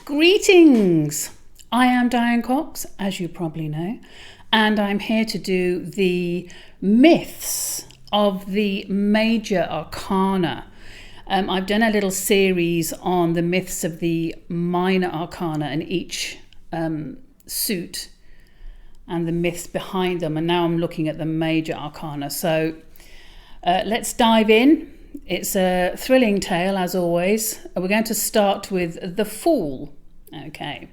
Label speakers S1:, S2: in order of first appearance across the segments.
S1: Greetings! I am Diane Cox, as you probably know, and I'm here to do the myths of the Major Arcana. I've done a little series on the myths of the Minor Arcana and each suit and the myths behind them, and now I'm looking at the Major Arcana. So let's dive in. It's a thrilling tale, as always. We're going to start with the Fool. Okay,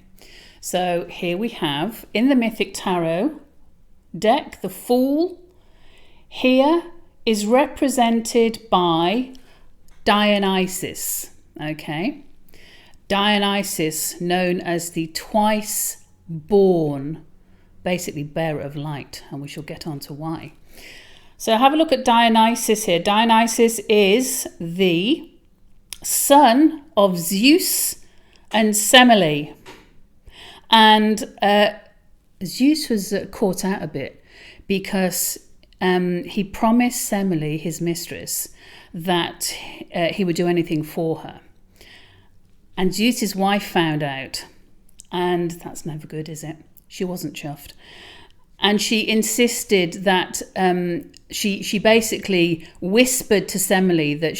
S1: so here we have, in the Mythic Tarot deck, the Fool here is represented by Dionysus. Okay, Dionysus, known as the twice born, basically bearer of light, and we shall get on to why. So have a look at Dionysus here. Dionysus is the son of Zeus and Semele. And Zeus was caught out a bit because he promised Semele, his mistress, that he would do anything for her. And Zeus's wife found out, and that's never good, is it? She wasn't chuffed. And she insisted that she basically whispered to Semele that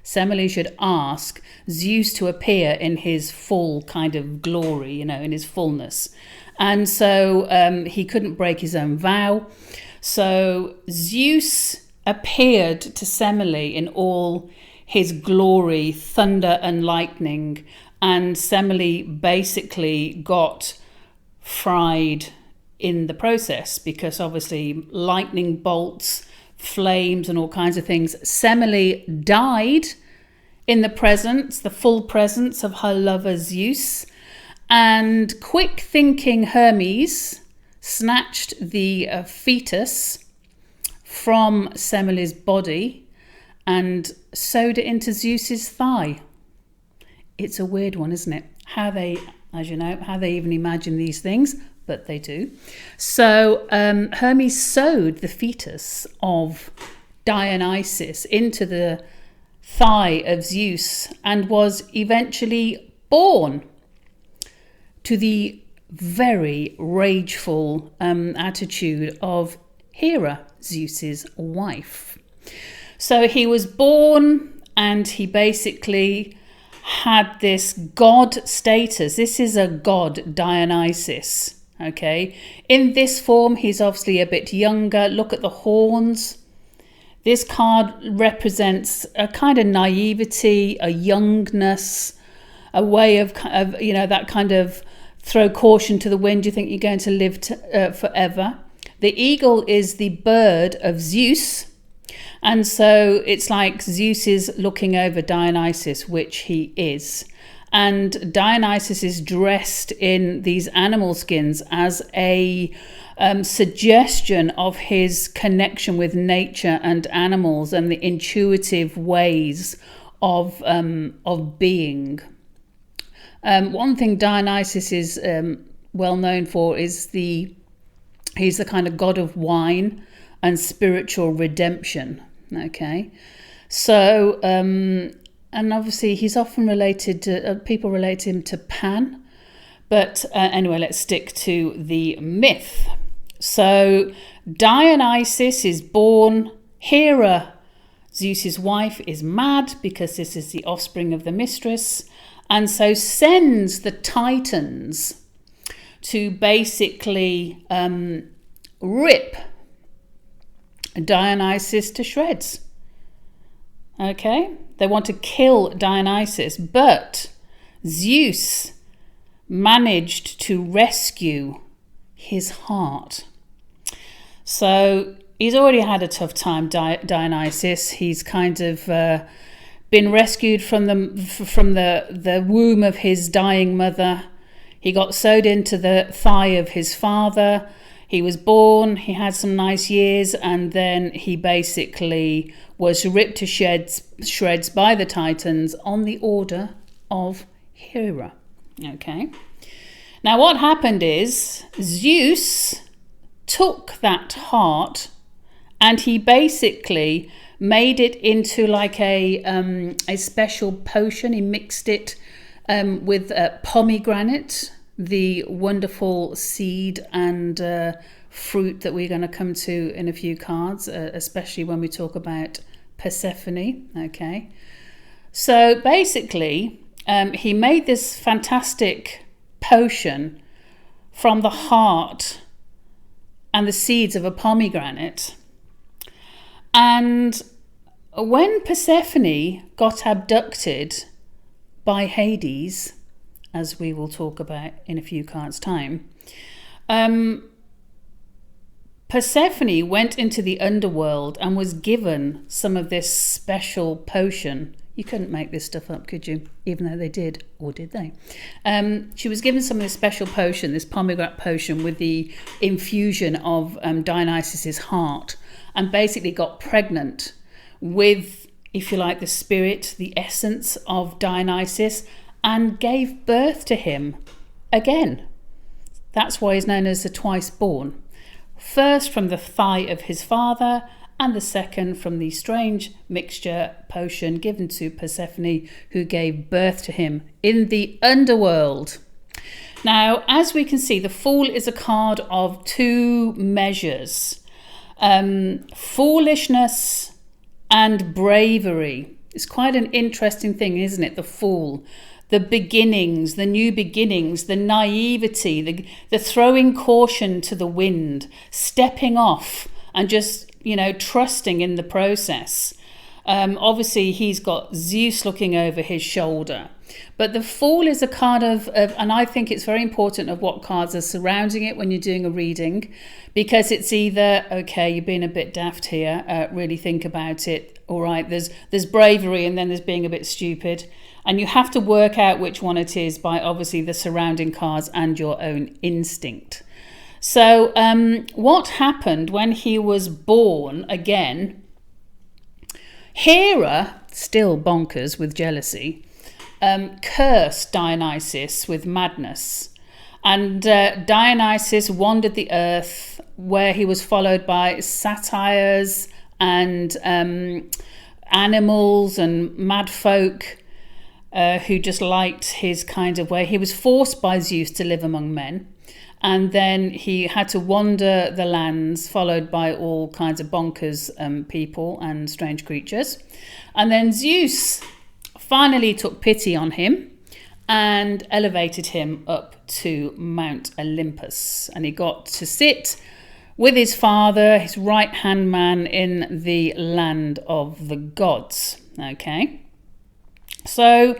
S1: Semele should ask Zeus to appear in his full kind of glory, in his fullness. And so he couldn't break his own vow. So Zeus appeared to Semele in all his glory, thunder and lightning. And Semele basically got fried in the process, because obviously lightning bolts, flames and all kinds of things. Semele died in the full presence of her lover Zeus, and quick thinking Hermes snatched the fetus from Semele's body and sewed it into Zeus's thigh. It's a weird one, isn't it? How they even imagine these things, but they do. So Hermes sewed the fetus of Dionysus into the thigh of Zeus and was eventually born, to the very rageful attitude of Hera, Zeus's wife. So he was born, and he basically had this god status. This is a god, Dionysus. Okay, in this form, he's obviously a bit younger. Look at the horns. This card represents a kind of naivety, a youngness, a way of that kind of throw caution to the wind. You think you're going to live forever. The eagle is the bird of Zeus. And so it's like Zeus is looking over Dionysus, which he is. And Dionysus is dressed in these animal skins as a suggestion of his connection with nature and animals and the intuitive ways of being. One thing Dionysus is well known for is he's the kind of god of wine and spiritual redemption. Okay, so and obviously he's often related to people relate him to Pan, but anyway, let's stick to the myth. So Dionysus is born. Hera, Zeus's wife, is mad because this is the offspring of the mistress, and so sends the Titans to basically rip Dionysus to shreds. Okay, they want to kill Dionysus, but Zeus managed to rescue his heart. So he's already had a tough time, Dionysus. He's kind of been rescued from the womb of his dying mother. He got sewed into the thigh of his father. He was born, he had some nice years, and then he basically was ripped to shreds by the Titans on the order of Hera. Okay. Now what happened is Zeus took that heart and he basically made it into like a special potion. He mixed it with pomegranate, the wonderful seed and fruit that we're going to come to in a few cards, especially when we talk about Persephone. Okay, so basically he made this fantastic potion from the heart and the seeds of a pomegranate. And when Persephone got abducted by Hades, as we will talk about in a few cards' time, Persephone went into the underworld and was given some of this special potion. You couldn't make this stuff up, could you? Even though they did, or did they? She was given some of this special potion, this pomegranate potion, with the infusion of Dionysus's heart, and basically got pregnant with, if you like, the spirit, the essence of Dionysus, and gave birth to him again. That's why he's known as the twice born. First from the thigh of his father, and the second from the strange mixture potion given to Persephone, who gave birth to him in the underworld. Now, as we can see, the Fool is a card of two measures. Foolishness and bravery. It's quite an interesting thing, isn't it? The Fool. The beginnings, the new beginnings, the naivety, the throwing caution to the wind, stepping off and just, trusting in the process. Obviously, he's got Zeus looking over his shoulder. But the Fool is a card of, and I think it's very important of what cards are surrounding it when you're doing a reading, because it's either, okay, you're being a bit daft here, really think about it. All right, there's bravery, and then there's being a bit stupid. And you have to work out which one it is by obviously the surrounding cards and your own instinct. So what happened when he was born again? Hera, still bonkers with jealousy, cursed Dionysus with madness. And Dionysus wandered the earth, where he was followed by satyrs and animals and mad folk who just liked his kind of way. He was forced by Zeus to live among men. And then he had to wander the lands, followed by all kinds of bonkers people and strange creatures. And then Zeus finally took pity on him and elevated him up to Mount Olympus. And he got to sit with his father, his right-hand man, in the land of the gods. Okay? So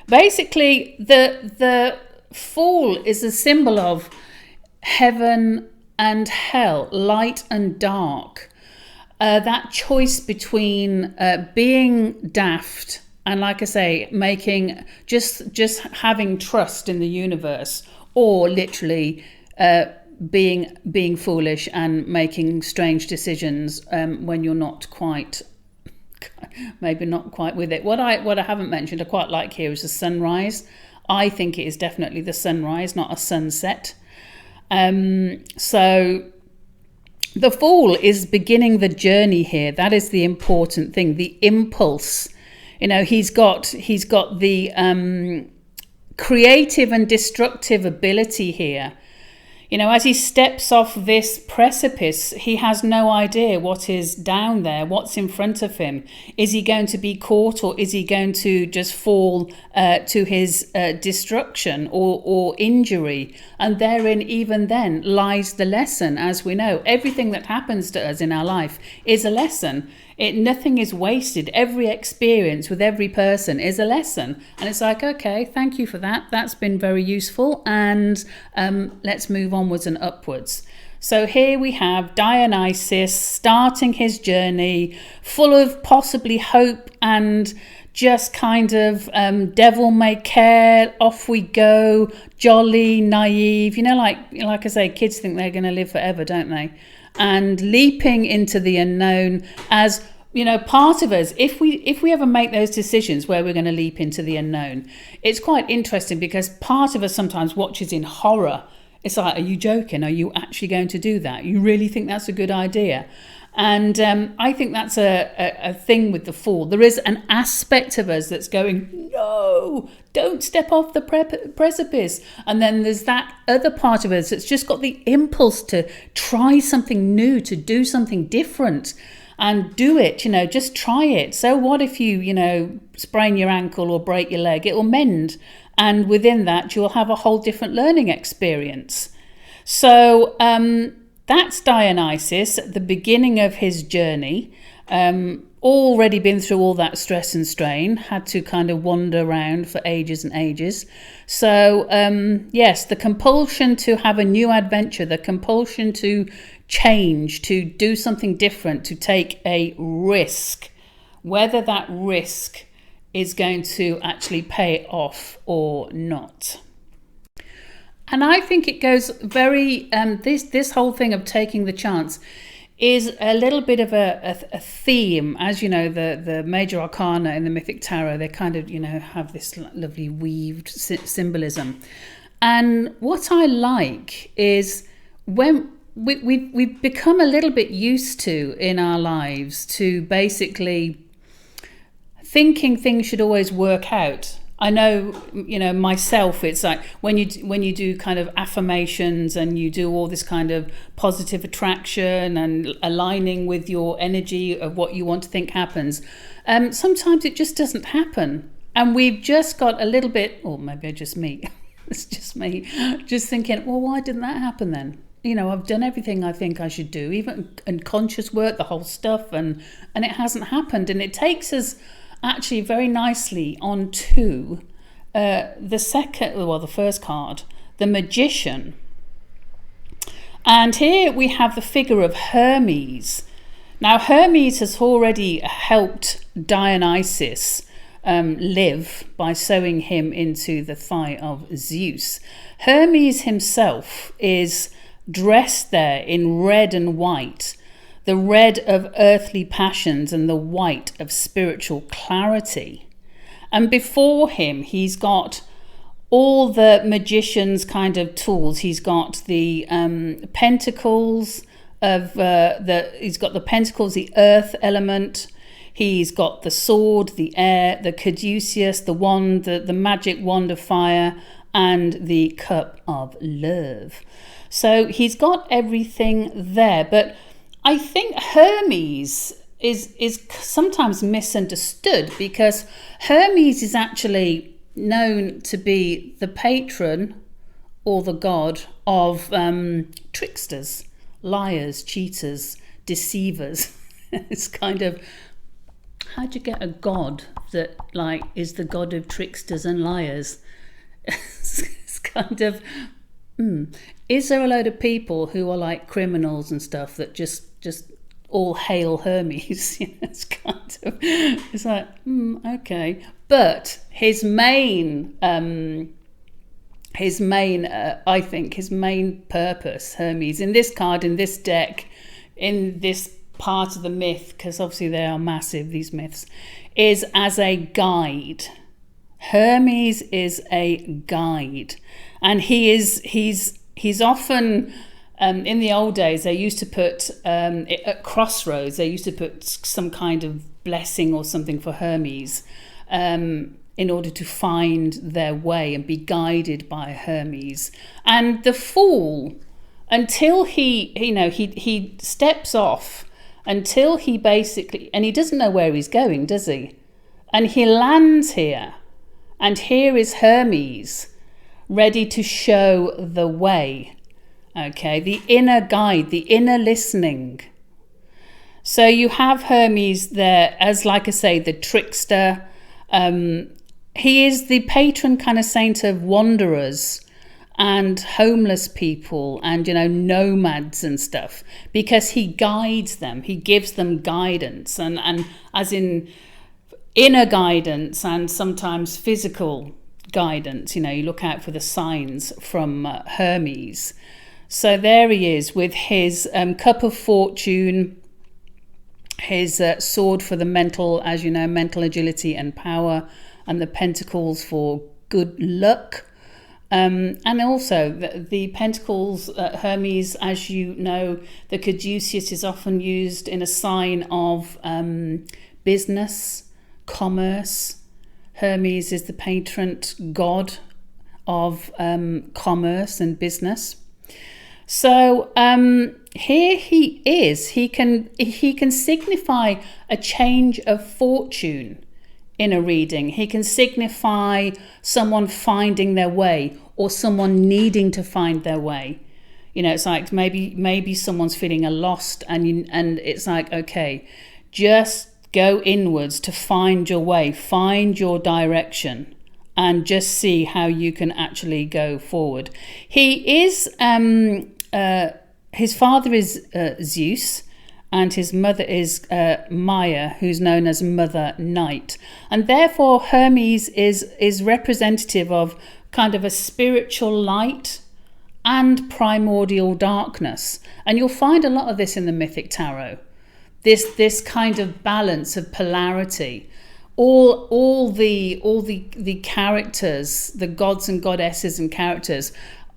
S1: basically, the Fool is a symbol of heaven and hell, light and dark. That choice between being daft and, like I say, making just having trust in the universe, or literally being foolish and making strange decisions when you're not quite, maybe not quite with it. What I haven't mentioned, I quite like here, is the sunrise. I think it is definitely the sunrise, not a sunset. So the Fool is beginning the journey here. That is the important thing, the impulse. He's got the creative and destructive ability here. As he steps off this precipice, he has no idea what is down there, what's in front of him. Is he going to be caught, or is he going to just fall to his destruction or injury? And therein, even then, lies the lesson. As we know, everything that happens to us in our life is a lesson. Nothing is wasted. Every experience with every person is a lesson. And it's like, okay, thank you for that. That's been very useful. And let's move onwards and upwards. So here we have Dionysus starting his journey, full of possibly hope and just kind of devil may care, off we go, jolly, naive. Like I say, kids think they're going to live forever, don't they? And leaping into the unknown as, part of us, if we ever make those decisions where we're going to leap into the unknown, it's quite interesting, because part of us sometimes watches in horror. It's like, are you joking? Are you actually going to do that? You really think that's a good idea? And I think that's a thing with the Fool. There is an aspect of us that's going, no, don't step off the precipice. And then there's that other part of us that's just got the impulse to try something new, to do something different and do it, just try it. So what if you, sprain your ankle or break your leg? It will mend. And within that, you'll have a whole different learning experience. So that's Dionysus at the beginning of his journey. Already been through all that stress and strain, had to kind of wander around for ages and ages. So yes, the compulsion to have a new adventure, the compulsion to change, to do something different, to take a risk, whether that risk is going to actually pay off or not. And I think it goes very, this whole thing of taking the chance is a little bit of a theme. As you know, the Major Arcana in the Mythic Tarot, they kind of, have this lovely weaved symbolism. And what I like is when we've become a little bit used to in our lives to basically thinking things should always work out. I know, myself, it's like when you do kind of affirmations and you do all this kind of positive attraction and aligning with your energy of what you want to think happens. Sometimes it just doesn't happen. And we've just got a little bit, or maybe just me, it's just me, just thinking, well, why didn't that happen then? I've done everything I think I should do, even unconscious work, the whole stuff, and it hasn't happened. And it takes us actually very nicely on to the first card, the Magician. And here we have the figure of Hermes. Now, Hermes has already helped Dionysus live by sewing him into the thigh of Zeus. Hermes himself is dressed there in red and white, the red of earthly passions and the white of spiritual clarity. And before him, he's got all the magician's kind of tools. He's got the pentacles of he's got the pentacles, the earth element. He's got the sword, the air, the caduceus, the wand, the magic wand of fire, and the cup of love. So he's got everything there. But I think Hermes is sometimes misunderstood because Hermes is actually known to be the patron or the god of tricksters, liars, cheaters, deceivers. It's kind of, how'd you get a god that is the god of tricksters and liars? It's kind of, is there a load of people who are like criminals and stuff that just all hail Hermes? It's kind of, it's like, okay. But his main I think his main purpose, Hermes, in this card, in this deck, in this part of the myth, because obviously they are massive, these myths, is as a guide. Hermes is a guide, and he's often, in the old days, they used to put, at crossroads, they used to put some kind of blessing or something for Hermes in order to find their way and be guided by Hermes. And the Fool, until he steps off, until he basically, and he doesn't know where he's going, does he? And he lands here, and here is Hermes, ready to show the way. Okay, the inner guide, the inner listening. So you have Hermes there as, like I say, the trickster. He is the patron kind of saint of wanderers and homeless people and, nomads and stuff, because he guides them. He gives them guidance, and as in inner guidance and sometimes physical guidance. You look out for the signs from Hermes. So there he is with his cup of fortune, his sword for the mental, as you know, mental agility and power, and the pentacles for good luck. And also the pentacles, Hermes, as you know, the caduceus is often used in a sign of business, commerce. Hermes is the patron god of commerce and business. So here he is. He can signify a change of fortune in a reading. He can signify someone finding their way or someone needing to find their way. You know, it's like maybe someone's feeling lost, and it's like, okay, just go inwards to find your way, find your direction, and just see how you can actually go forward. He is his father is Zeus, and his mother is Maya, who's known as Mother Night. And therefore Hermes is representative of kind of a spiritual light and primordial darkness. And you'll find a lot of this in the Mythic Tarot. This kind of balance of polarity. All the characters, the gods and goddesses and characters,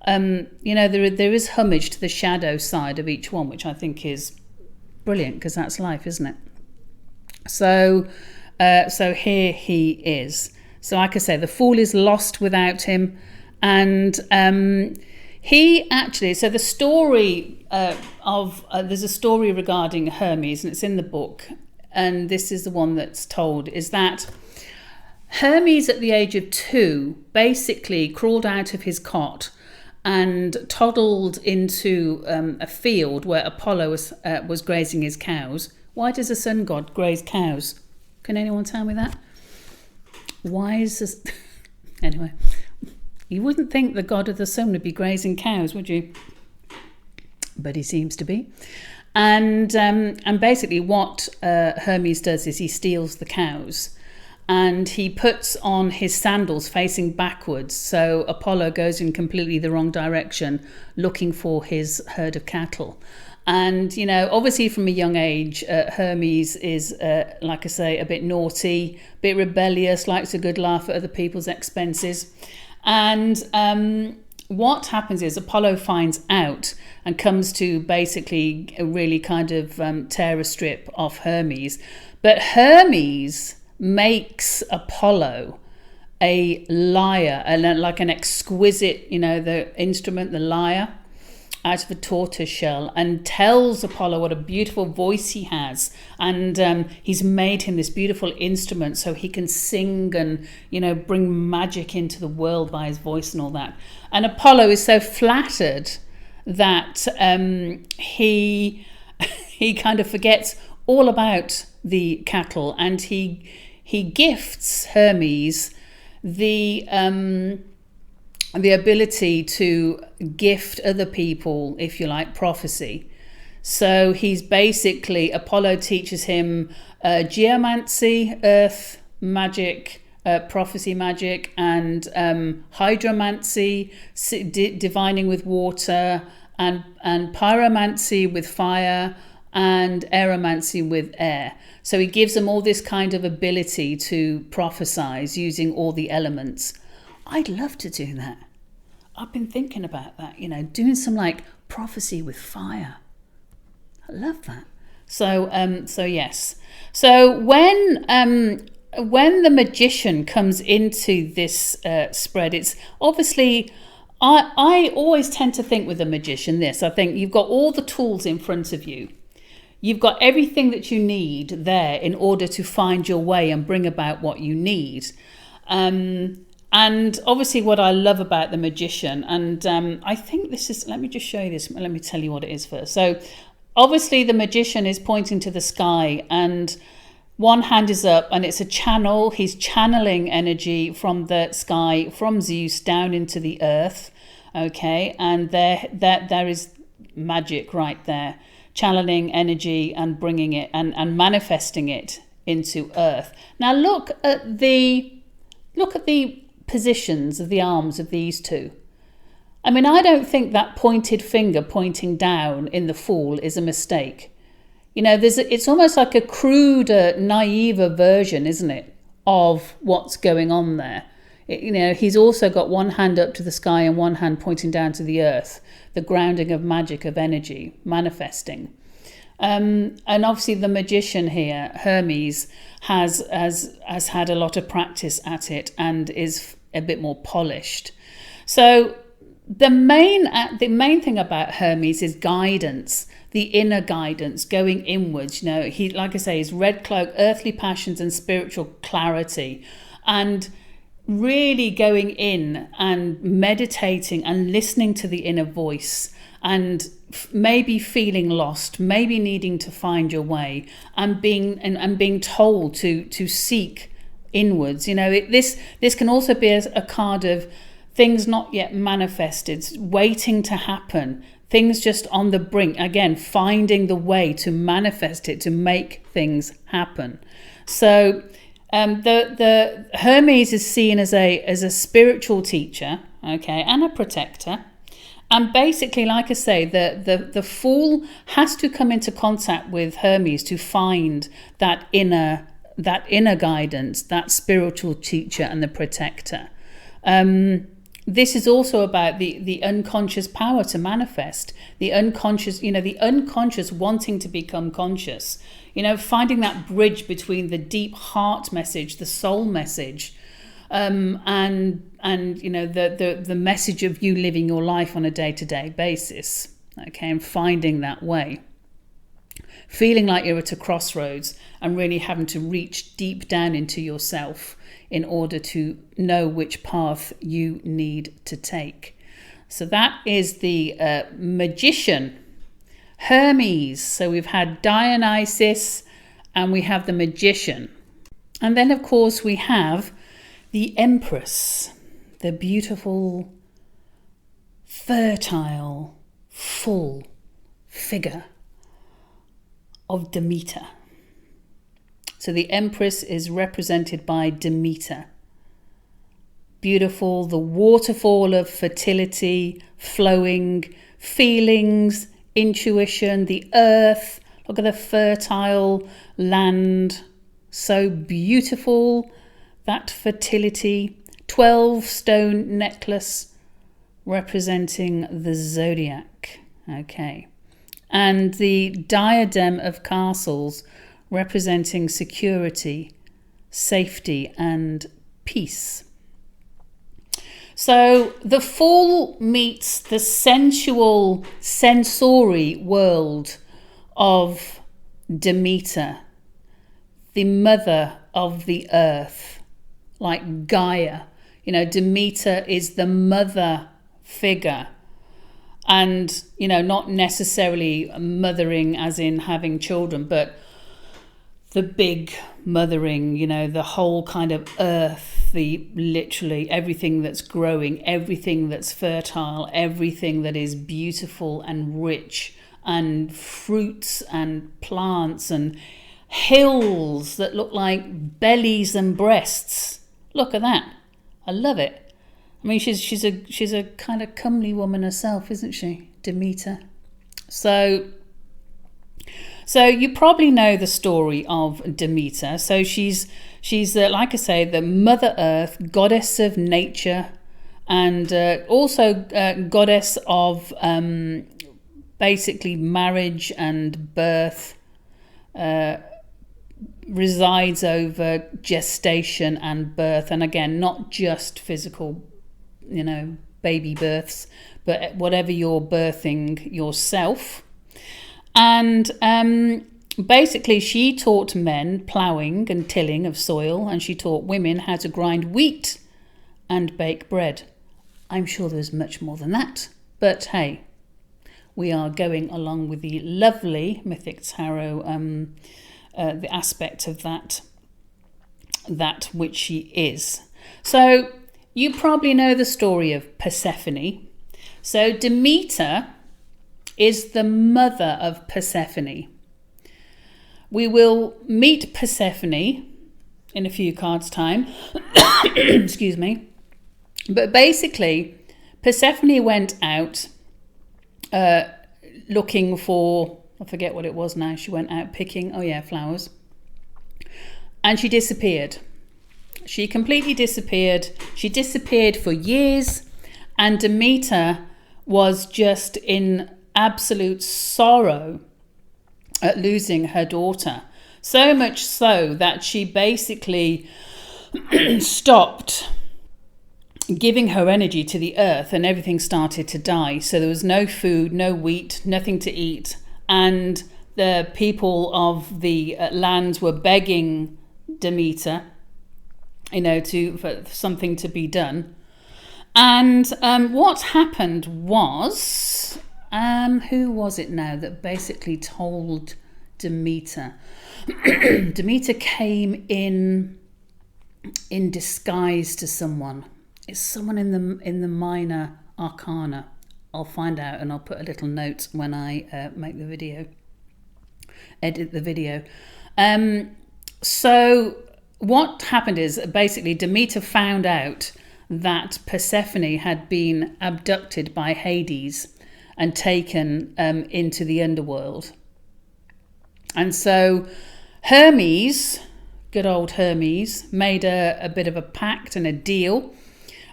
S1: you know, there is homage to the shadow side of each one, which I think is brilliant, because that's life, isn't it? So here he is. So like I say, the Fool is lost without him, and he actually. So the story there's a story regarding Hermes, and it's in the book, and this is the one that's told, is that Hermes at the age of 2 basically crawled out of his cot and toddled into a field where Apollo was grazing his cows. Why does the sun god graze cows? Can anyone tell me that? Why is this? Anyway, you wouldn't think the god of the sun would be grazing cows, would you? But he seems to be. And basically what Hermes does is he steals the cows, and he puts on his sandals facing backwards, so Apollo goes in completely the wrong direction looking for his herd of cattle. And, you know, obviously from a young age, Hermes is, like I say, a bit naughty, a bit rebellious, likes a good laugh at other people's expenses. And what happens is Apollo finds out and comes to basically really kind of tear a strip off Hermes. But Hermes makes Apollo a lyre, like an exquisite, you know, the instrument, the lyre, out of a tortoise shell, and tells Apollo what a beautiful voice he has, and he's made him this beautiful instrument so he can sing and, you know, bring magic into the world by his voice and all that. And Apollo is so flattered that he kind of forgets all about the cattle, and he gifts Hermes the ability to gift other people, if you like, prophecy. So he's basically, Apollo teaches him geomancy, earth magic, prophecy magic, and hydromancy, divining with water, and pyromancy with fire, and aeromancy with air. So he gives them all this kind of ability to prophesize using all the elements. I'd love to do that. I've been thinking about that, you know, doing some like prophecy with fire. I love that. So yes. So when the magician comes into this spread, it's obviously, I always tend to think with a magician this. I think you've got all the tools in front of you. You've got everything that you need there in order to find your way and bring about what you need. And obviously what I love about the magician, and I think this is, let me just show you this. Let me tell you what it is first. So obviously the magician is pointing to the sky, and one hand is up, and it's a channel. He's channeling energy from the sky, from Zeus down into the earth. Okay, and there is magic right there. Channeling energy and bringing it and manifesting it into earth. Now look at the positions of the arms of these two. I mean, I don't think that pointed finger pointing down in the Fool is a mistake. You know, it's almost like a cruder, naive version, isn't it, of what's going on there. He's also got one hand up to the sky and one hand pointing down to the earth, the grounding of magic, of energy, manifesting. And obviously the magician here, Hermes, has had a lot of practice at it and is a bit more polished. So the main thing about Hermes is guidance, the inner guidance, going inwards. He, like I say, is red cloak, earthly passions and spiritual clarity, and really going in and meditating and listening to the inner voice, and maybe feeling lost, maybe needing to find your way, and being told to seek inwards. This can also be a card of things not yet manifested, waiting to happen, things just on the brink, again finding the way to manifest it, to make things happen. So the Hermes is seen as a spiritual teacher, okay, and a protector. And basically, like I say, the Fool has to come into contact with Hermes to find that inner guidance, that spiritual teacher and the protector. This is also about the unconscious power to manifest, the unconscious wanting to become conscious, finding that bridge between the deep heart message, the soul message, and the message of you living your life on a day-to-day basis, okay, and finding that way. Feeling like you're at a crossroads and really having to reach deep down into yourself in order to know which path you need to take. So that is the magician, Hermes. So we've had Dionysus and we have the magician. And then, of course, we have the Empress, the beautiful, fertile, full figure of Demeter. So the Empress is represented by Demeter. Beautiful, the waterfall of fertility, flowing, feelings, intuition, the earth. Look at the fertile land. So beautiful, that fertility. 12-stone necklace representing the zodiac. Okay. And the diadem of castles representing security, safety, and peace. So the Fool meets the sensual, sensory world of Demeter, the mother of the earth, like Gaia. Demeter is the mother figure. And, not necessarily mothering as in having children, but the big mothering, the whole kind of earth, the literally everything that's growing, everything that's fertile, everything that is beautiful and rich, and fruits and plants and hills that look like bellies and breasts. Look at that. I love it. I mean, she's a kind of comely woman herself, isn't she, Demeter? So you probably know the story of Demeter. So she's like I say, the Mother Earth, goddess of nature, and also goddess of basically marriage and birth. Resides over gestation and birth, and again, not just physical, baby births, but whatever you're birthing yourself. And basically she taught men ploughing and tilling of soil, and she taught women how to grind wheat and bake bread. I'm sure there's much more than that, but hey, we are going along with the lovely Mythic Tarot, the aspect of that which she is. So you probably know the story of Persephone. So Demeter is the mother of Persephone. We will meet Persephone in a few cards' time. Excuse me. But basically, Persephone went out looking for, I forget what it was now. She went out picking, flowers. And she disappeared. She completely disappeared. She disappeared for years, and Demeter was just in absolute sorrow at losing her daughter. So much so that she basically stopped giving her energy to the earth, and everything started to die. So there was no food, no wheat, nothing to eat. And the people of the lands were begging Demeter, for something to be done. And what happened was, who was it now that basically told Demeter? Demeter came in disguise to someone. It's someone in the Minor Arcana. I'll find out, and I'll put a little note when I make the video, edit the video. So what happened is basically Demeter found out that Persephone had been abducted by Hades and taken into the underworld. And so Hermes, good old Hermes, made a bit of a pact and a deal,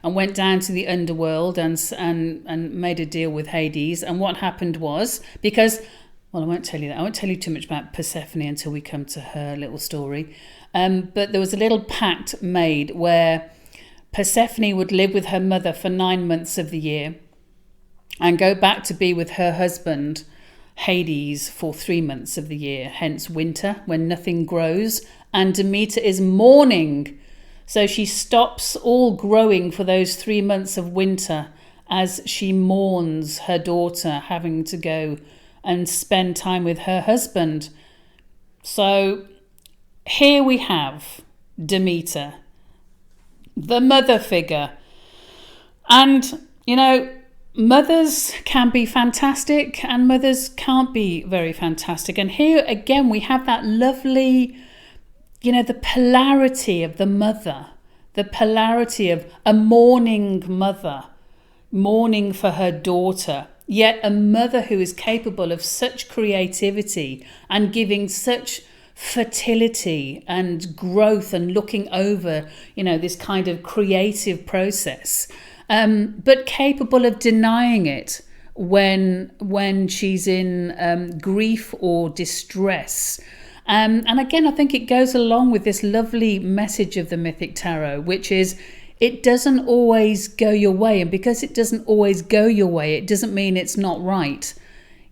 S1: and went down to the underworld and made a deal with Hades. And what happened was, because, well, I won't tell you that. I won't tell you too much about Persephone until we come to her little story. But there was a little pact made where Persephone would live with her mother for 9 months of the year and go back to be with her husband, Hades, for 3 months of the year, hence winter, when nothing grows. And Demeter is mourning. So she stops all growing for those 3 months of winter as she mourns her daughter having to go and spend time with her husband. So here we have Demeter, the mother figure. And, mothers can be fantastic and mothers can't be very fantastic. And here again, we have that lovely, the polarity of the mother, the polarity of a mourning mother, mourning for her daughter, yet a mother who is capable of such creativity and giving such fertility and growth and looking over, this kind of creative process, but capable of denying it when she's in grief or distress. And again, I think it goes along with this lovely message of the Mythic Tarot, which is it doesn't always go your way. And because it doesn't always go your way, it doesn't mean it's not right.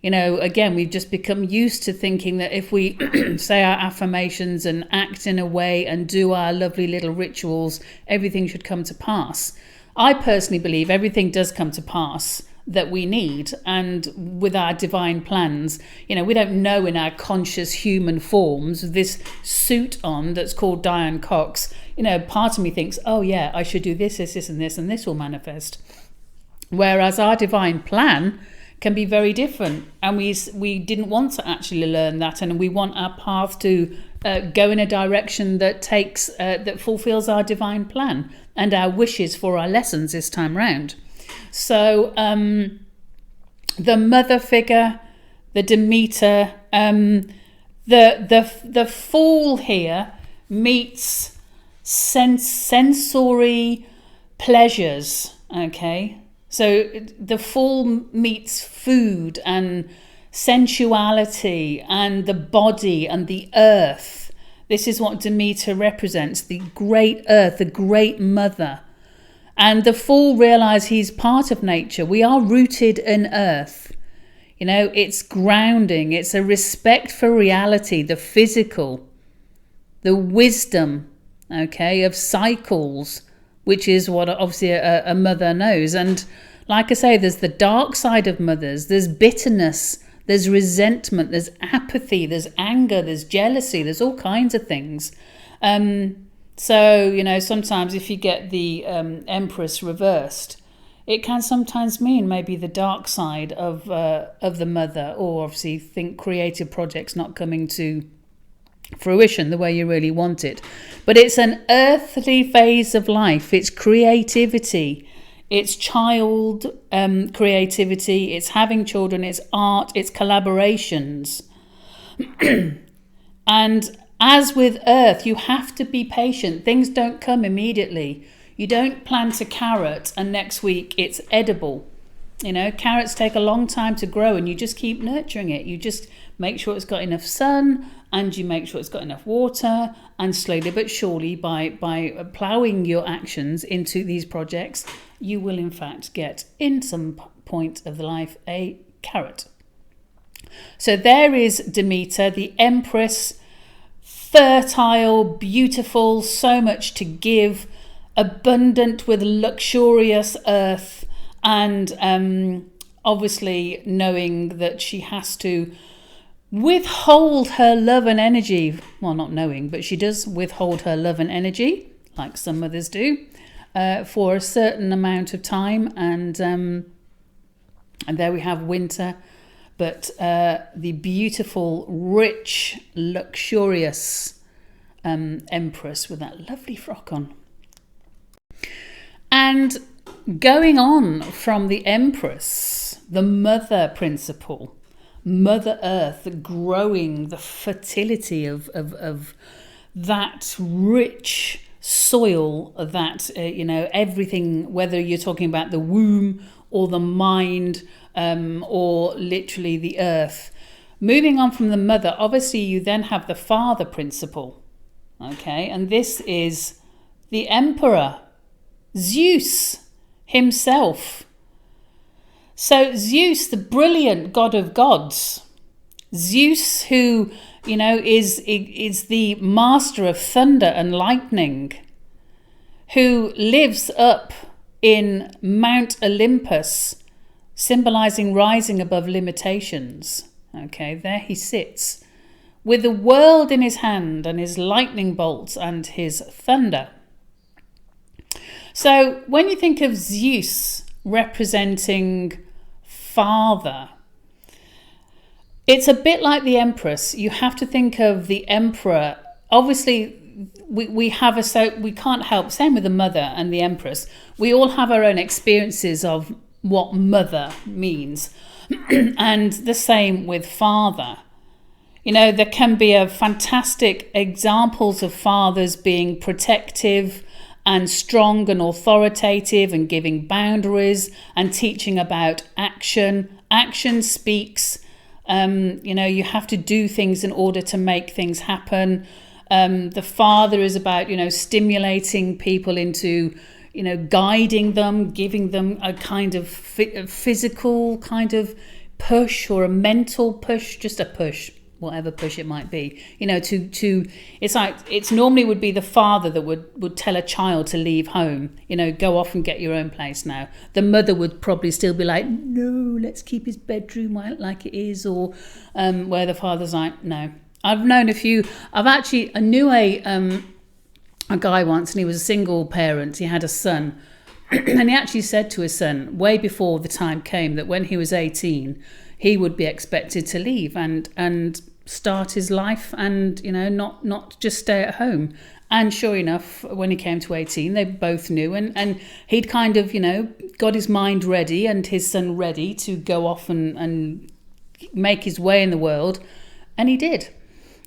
S1: Again, we've just become used to thinking that if we say our affirmations and act in a way and do our lovely little rituals, everything should come to pass. I personally believe everything does come to pass that we need, and with our divine plans, we don't know in our conscious human forms, this suit on that's called Diane Cox, part of me thinks, oh yeah, I should do this and this will manifest. Whereas our divine plan can be very different, and we didn't want to actually learn that, and we want our path to go in a direction that that fulfills our divine plan and our wishes for our lessons this time round. So the mother figure, the Demeter, the fool here meets sensory pleasures. Okay, so the fool meets food and sensuality and the body and the earth. This is what Demeter represents: the great earth, the great mother. And the fool realizes he's part of nature. We are rooted in earth. It's grounding. It's a respect for reality, the physical, the wisdom, of cycles, which is what obviously a mother knows. And like I say, there's the dark side of mothers. There's bitterness, there's resentment, there's apathy, there's anger, there's jealousy, there's all kinds of things. So, sometimes if you get the Empress reversed, it can sometimes mean maybe the dark side of the mother, or obviously think creative projects not coming to fruition the way you really want it. But it's an earthly phase of life. It's creativity. It's child creativity. It's having children. It's art. It's collaborations. And As with earth, you have to be patient. Things don't come immediately. You don't plant a carrot and next week it's edible. You know, carrots take a long time to grow, and you just keep nurturing it. You just make sure it's got enough sun, and you make sure it's got enough water, and slowly but surely, by ploughing your actions into these projects, you will in fact get, in some point of the life, a carrot. So there is Demeter, the Empress, fertile, beautiful, so much to give, abundant with luxurious earth, and obviously knowing that she has to withhold her love and energy. Well, not knowing, but she does withhold her love and energy, like some mothers do, for a certain amount of time. And there we have winter, but the beautiful, rich, luxurious Empress with that lovely frock on. And going on from the Empress, the mother principle, Mother Earth, the growing, the fertility of that rich soil, that, everything, whether you're talking about the womb or the mind, or literally the earth. Moving on from the mother, obviously you then have the father principle. Okay, and this is the emperor, Zeus himself. So Zeus, the brilliant god of gods, Zeus, who, is the master of thunder and lightning, who lives up in Mount Olympus, symbolizing rising above limitations. Okay, there he sits with the world in his hand and his lightning bolts and his thunder. So when you think of Zeus representing father, it's a bit like the Empress. You have to think of the emperor. Obviously, we can't help, same with the mother and the Empress. We all have our own experiences of what mother means. And the same with father. There can be fantastic examples of fathers being protective and strong and authoritative and giving boundaries and teaching about action. Action speaks. You have to do things in order to make things happen. The father is about, stimulating people into, guiding them, giving them a kind of physical kind of push or a mental push, just a push, whatever push it might be, it's normally would be the father that would tell a child to leave home, go off and get your own place now. The mother would probably still be like, no, let's keep his bedroom like it is, or where the father's like, no. I've known a few. I knew a guy once, and he was a single parent. He had a son, and he actually said to his son, way before the time came, that when he was 18, he would be expected to leave and start his life, and not just stay at home. And sure enough, when he came to 18, they both knew, and he'd kind of got his mind ready and his son ready to go off and make his way in the world, and he did.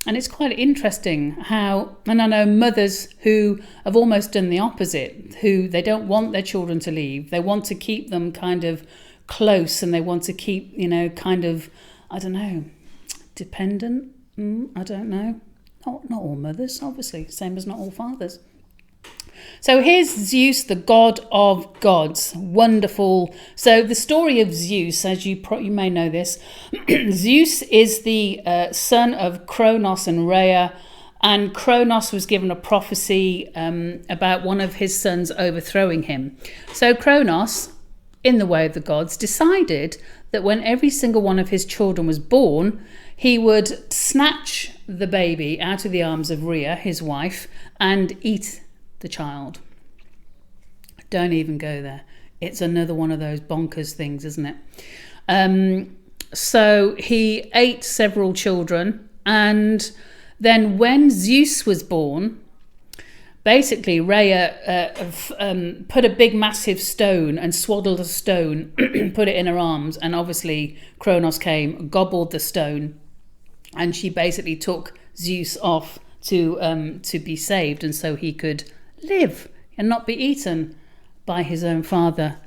S1: And it's quite interesting how, and I know mothers who have almost done the opposite, who they don't want their children to leave. They want to keep them kind of close, and they want to keep, kind of, I don't know, dependent. I don't know. Not all mothers, obviously, same as not all fathers. So here's Zeus, the god of gods. Wonderful. So the story of Zeus, as you may know this, Zeus is the son of Kronos and Rhea, and Kronos was given a prophecy about one of his sons overthrowing him. So Kronos, in the way of the gods, decided that when every single one of his children was born, he would snatch the baby out of the arms of Rhea, his wife, and eat the child. Don't even go there. It's another one of those bonkers things, isn't it? So he ate several children, and then when Zeus was born, basically Rhea put a big massive stone and swaddled a stone, put it in her arms, and obviously Kronos came, gobbled the stone, and she basically took Zeus off to be saved, and so he could live and not be eaten by his own father.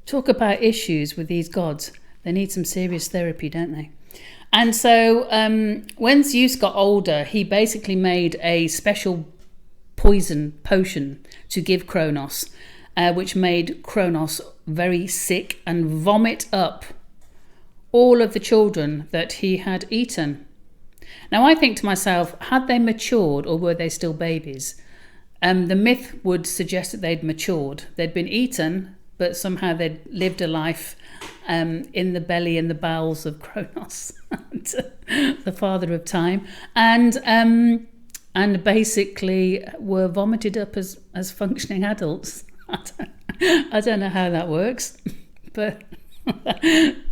S1: Talk about issues with these gods. They need some serious therapy, don't they? And so when Zeus got older, he basically made a special potion to give Kronos, which made Kronos very sick and vomit up all of the children that he had eaten. Now I think to myself, had they matured or were they still babies? The myth would suggest that they'd matured. They'd been eaten, but somehow they'd lived a life in the belly and the bowels of Kronos, the father of time, and basically were vomited up as functioning adults. I don't know how that works, but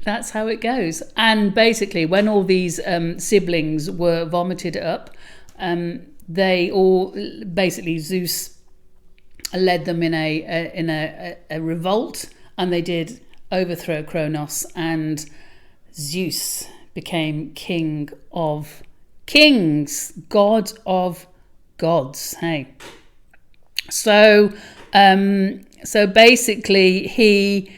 S1: that's how it goes. And basically, when all these siblings were vomited up, they all basically Zeus led them in a revolt, and they did overthrow Kronos, and Zeus became king of kings, god of gods. Hey, so basically he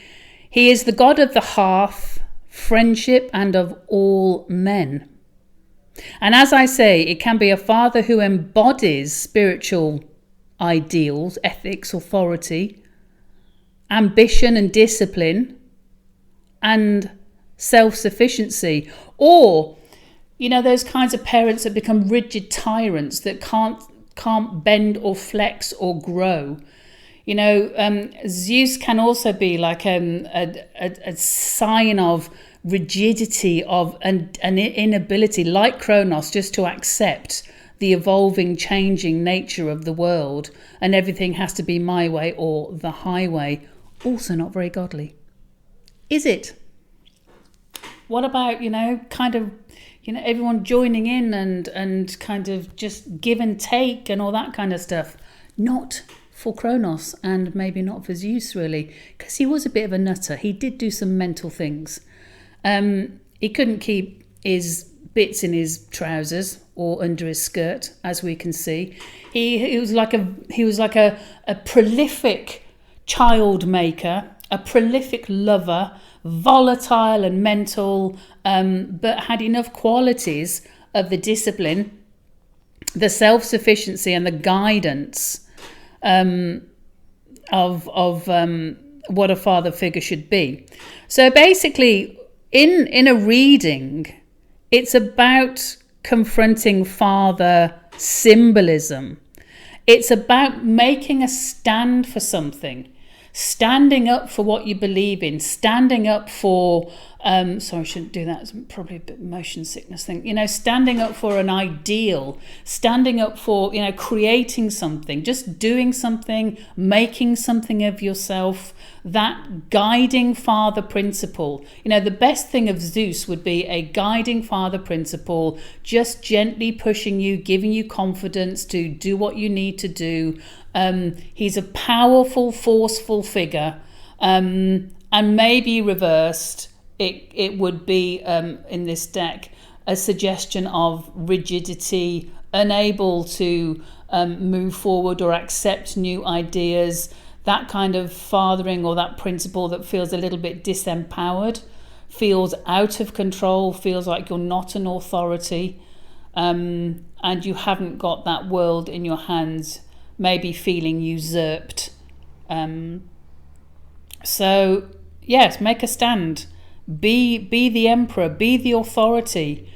S1: is the god of the hearth, friendship, and of all men. And as I say, it can be a father who embodies spiritual ideals, ethics, authority, ambition and discipline, and self-sufficiency. Or, you know, those kinds of parents that become rigid tyrants that can't bend or flex or grow. You know, Zeus can also be like a sign of rigidity, of an inability, like Kronos, just to accept the evolving, changing nature of the world, and everything has to be my way or the highway. Also not very godly. Is it? What about, you know, kind of, you know, everyone joining in and kind of just give and take and all that kind of stuff? Not for Kronos, and maybe not for Zeus, really, because he was a bit of a nutter. He did do some mental things. He couldn't keep his bits in his trousers or under his skirt, as we can see. He was like a prolific child maker, a prolific lover, volatile and mental, but had enough qualities of the discipline, the self-sufficiency, and the guidance of what a father figure should be. So basically, in a reading, it's about confronting father symbolism. It's about making a stand for something, standing up for what you believe in, standing up for, sorry, I shouldn't do that. It's probably a bit motion sickness thing. You know, standing up for an ideal, standing up for, you know, creating something, just doing something, making something of yourself, that guiding father principle. You know, the best thing of Zeus would be a guiding father principle, just gently pushing you, giving you confidence to do what you need to do. He's a powerful, forceful figure, and maybe reversed, it would be, in this deck, a suggestion of rigidity, unable to move forward or accept new ideas, that kind of fathering or that principle that feels a little bit disempowered, feels out of control, feels like you're not an authority, and you haven't got that world in your hands, maybe feeling usurped. So yes, make a stand, be the emperor, be the authority,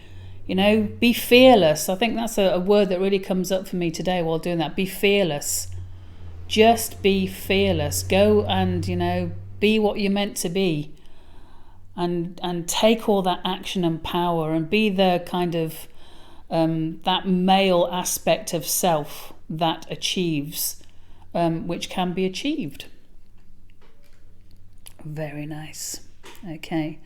S1: you know, be fearless. I think that's a word that really comes up for me today while doing that. Be fearless. Just be fearless. Go and, you know, be what you're meant to be, and take all that action and power, and be the kind of that male aspect of self that achieves, which can be achieved. Very nice. Okay,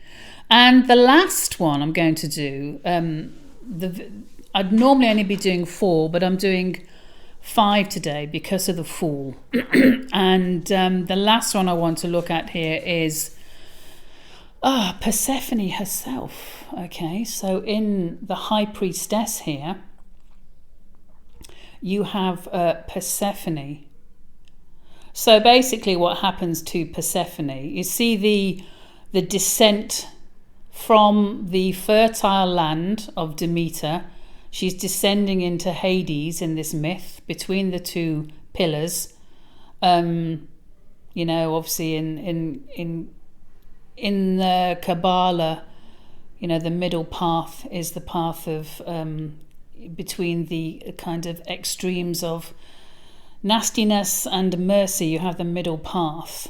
S1: and the last one I'm going to do, I'd normally only be doing 4, but I'm doing 5 today because of the Fool. And the last one I want to look at here is Persephone herself. Okay, so in the High Priestess here, you have Persephone. So basically what happens to Persephone, you see the descent from the fertile land of Demeter. She's descending into Hades in this myth between the two pillars. Obviously in the Kabbalah, the middle path is the path of between the kind of extremes of nastiness and mercy. You have the middle path.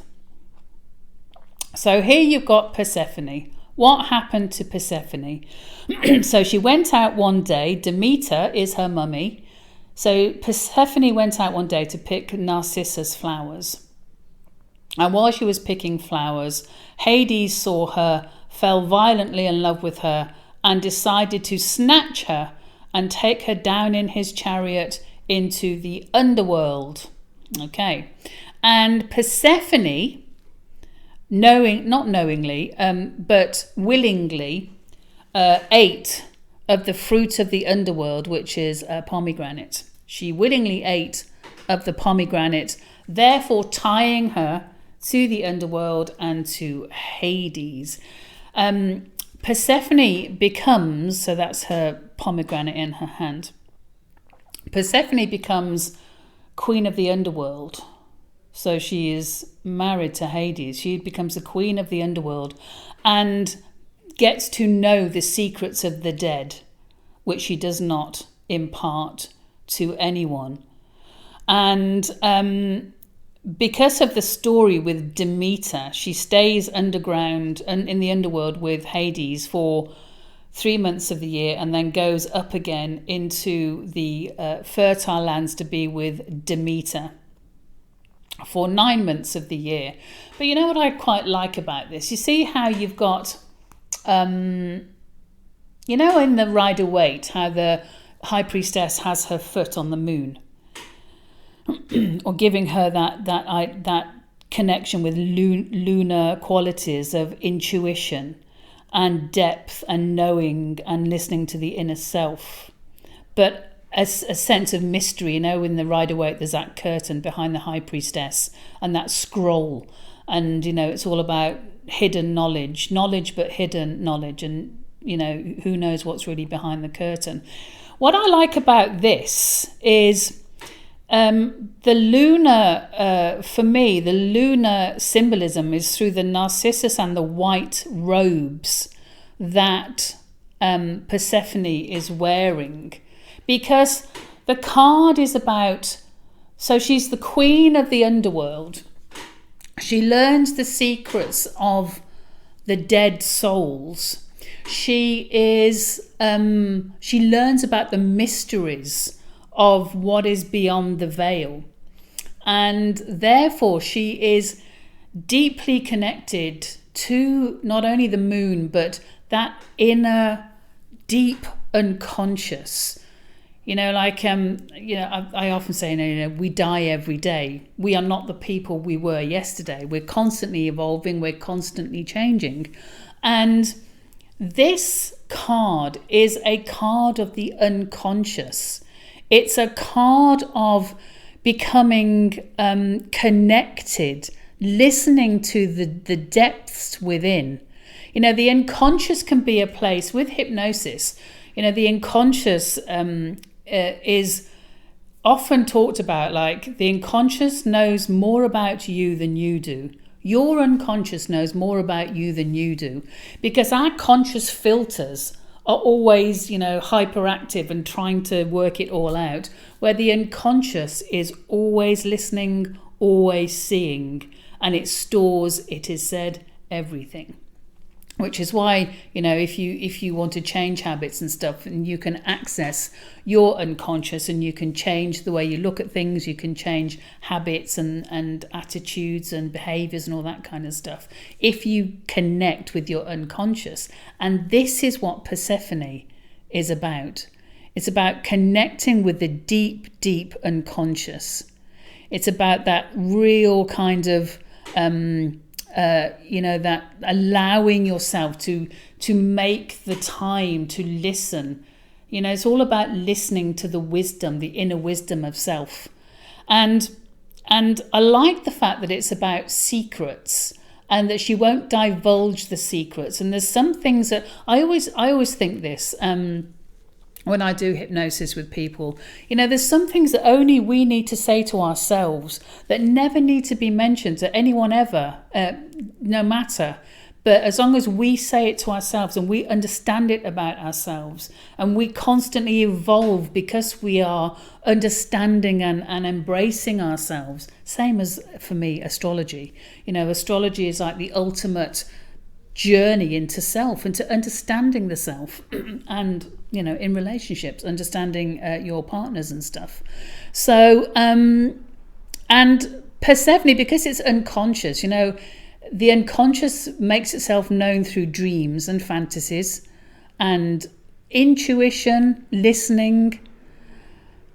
S1: So here you've got Persephone. What happened to Persephone? So she went out one day. Demeter is her mummy. So Persephone went out one day to pick narcissus flowers. And while she was picking flowers, Hades saw her, fell violently in love with her, and decided to snatch her and take her down in his chariot into the underworld. Okay. And Persephone, not knowingly, but willingly, ate of the fruit of the underworld, which is a pomegranate. She willingly ate of the pomegranate, therefore tying her to the underworld and to Hades. Persephone becomes, so that's her pomegranate in her hand, Persephone becomes queen of the underworld. So she is married to Hades. She becomes the queen of the underworld and gets to know the secrets of the dead, which she does not impart to anyone. And because of the story with Demeter, she stays underground and in the underworld with Hades for 3 months of the year, and then goes up again into the fertile lands to be with Demeter for 9 months of the year. But you know what I quite like about this? You see how you've got, in the Rider-Waite, how the High Priestess has her foot on the moon, or giving her that connection with lunar qualities of intuition and depth and knowing and listening to the inner self. But a sense of mystery, in the Rider-Waite there's that curtain behind the High Priestess and that scroll, and it's all about hidden knowledge but hidden knowledge, and who knows what's really behind the curtain. What I like about this is the lunar, for me, the lunar symbolism is through the narcissus and the white robes that Persephone is wearing. Because the card is about, so she's the queen of the underworld. She learns the secrets of the dead souls. She learns about the mysteries of what is beyond the veil. And therefore she is deeply connected to not only the moon, but that inner deep unconscious. I often say, we die every day. We are not the people we were yesterday. We're constantly evolving. We're constantly changing. And this card is a card of the unconscious. It's a card of becoming connected, listening to the depths within. The unconscious can be a place with hypnosis. The unconscious is often talked about, like the unconscious knows more about you than you do. Your unconscious knows more about you than you do, because our conscious filters are always, hyperactive and trying to work it all out, where the unconscious is always listening, always seeing, and it stores, it is said, everything. Which is why, if you want to change habits and stuff, and you can access your unconscious and you can change the way you look at things, you can change habits and attitudes and behaviors and all that kind of stuff, if you connect with your unconscious. And this is what Persephone is about. It's about connecting with the deep, deep unconscious. It's about that real kind of that allowing yourself to make the time to listen, You know, it's all about listening to the wisdom, the inner wisdom of self. And I like the fact that it's about secrets, and that she won't divulge the secrets. And there's some things that I always think this when I do hypnosis with people. You know, there's some things that only we need to say to ourselves that never need to be mentioned to anyone ever, no matter. But as long as we say it to ourselves and we understand it about ourselves, and we constantly evolve because we are understanding and embracing ourselves. Same as, for me, astrology. You know, astrology is like the ultimate journey into self, into understanding the self and, you know, in relationships, understanding your partners and stuff. So, and Persephone, because it's unconscious, you know, the unconscious makes itself known through dreams and fantasies and intuition, listening.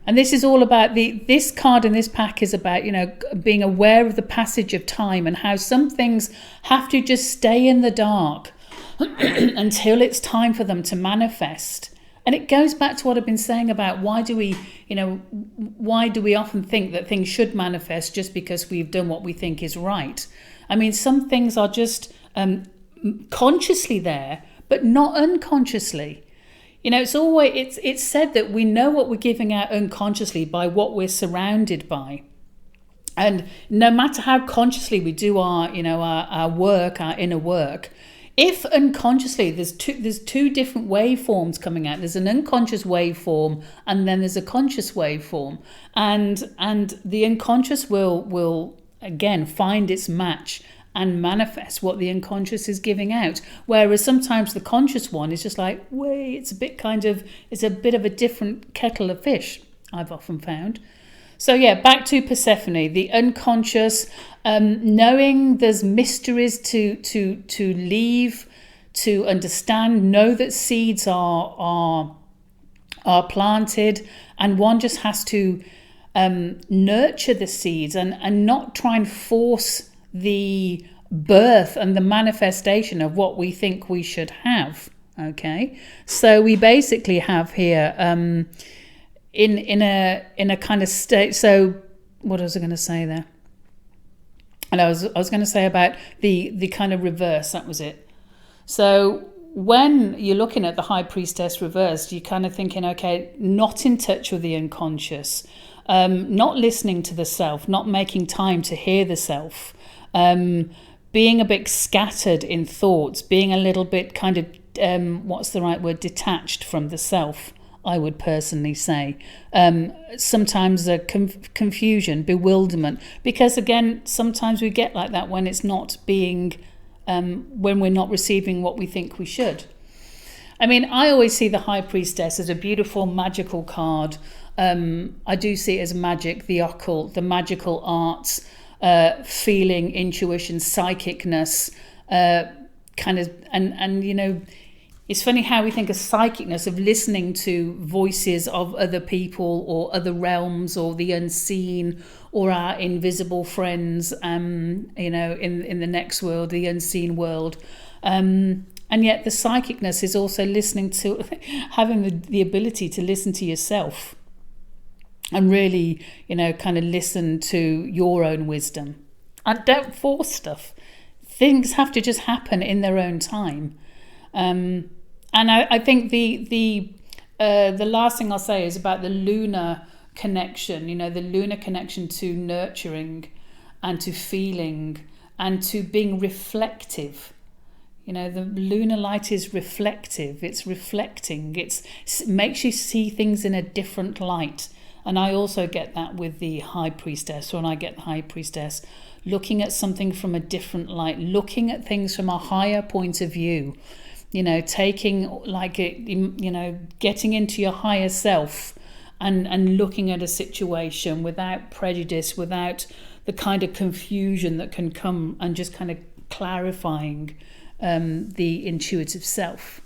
S1: And this is all about this card in this pack is about, you know, being aware of the passage of time and how some things have to just stay in the dark until it's time for them to manifest. And it goes back to what I've been saying about why do we often think that things should manifest just because we've done what we think is right? I mean, some things are just consciously there, but not unconsciously. You know, it's said that we know what we're giving out unconsciously by what we're surrounded by. And no matter how consciously we do our work, our inner work, if unconsciously there's two different waveforms coming out. There's an unconscious waveform and then there's a conscious waveform. And the unconscious will again find its match and manifest what the unconscious is giving out, whereas sometimes the conscious one is just like, wait, it's a bit of a different kettle of fish, I've often found. So yeah, back to Persephone, the unconscious, knowing there's mysteries to leave, to understand, know that seeds are planted, and one just has to nurture the seeds and not try and force the birth and the manifestation of what we think we should have. Okay, so we basically have here in a kind of state. So what was I going to say there? And I was going to say about the kind of reverse. That was it. So when you're looking at the High Priestess reversed, you're kind of thinking, okay, not in touch with the unconscious. Not listening to the self, not making time to hear the self, being a bit scattered in thoughts, being a little bit kind of, what's the right word, detached from the self, I would personally say. Sometimes a confusion, bewilderment, because again, sometimes we get like that when it's not being, when we're not receiving what we think we should. I mean, I always see the High Priestess as a beautiful magical card. I do see it as magic, the occult, the magical arts, feeling, intuition, psychicness, kind of, and you know, it's funny how we think of psychicness, of listening to voices of other people or other realms or the unseen or our invisible friends, you know, in the next world, the unseen world. And yet the psychicness is also listening to, having the ability to listen to yourself and really, you know, kind of listen to your own wisdom. And don't force stuff. Things have to just happen in their own time. And I think the last thing I'll say is about the lunar connection, you know, the lunar connection to nurturing and to feeling and to being reflective. You know, the lunar light is reflective. It's reflecting. It makes you see things in a different light. And I also get that with the High Priestess. When I get the High Priestess, looking at something from a different light, looking at things from a higher point of view, you know, taking like it, you know, getting into your higher self and looking at a situation without prejudice, without the kind of confusion that can come, and just kind of clarifying the intuitive self.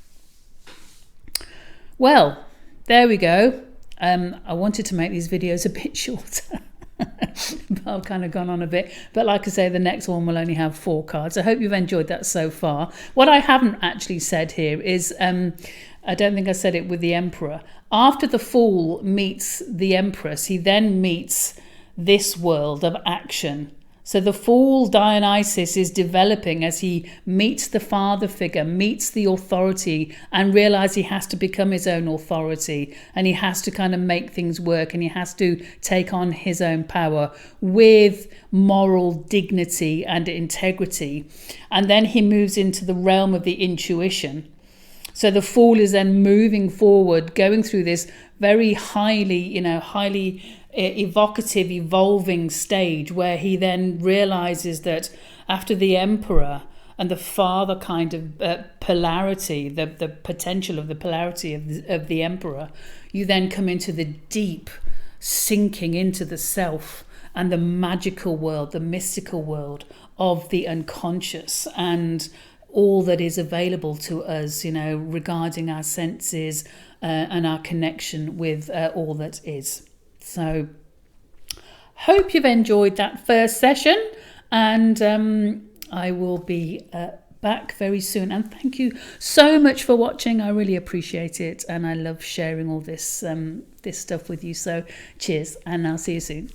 S1: Well, there we go. I wanted to make these videos a bit shorter, but I've kind of gone on a bit. But like I say, the next one will only have 4 cards. I hope you've enjoyed that so far. What I haven't actually said here is I don't think I said it with the Emperor. After the Fool meets the Empress, he then meets this world of action. So the Fool Dionysus is developing as he meets the father figure, meets the authority, and realizes he has to become his own authority, and he has to kind of make things work, and he has to take on his own power with moral dignity and integrity. And then he moves into the realm of the intuition. So the Fool is then moving forward, going through this very highly evocative, evolving stage where he then realizes that after the Emperor and the father kind of polarity, the potential of the polarity of the Emperor, you then come into the deep sinking into the self and the magical world, the mystical world of the unconscious, and all that is available to us, regarding our senses and our connection with all that is. So, hope you've enjoyed that first session, and I will be back very soon. And thank you so much for watching. I really appreciate it, and I love sharing all this stuff with you. So, cheers, and I'll see you soon.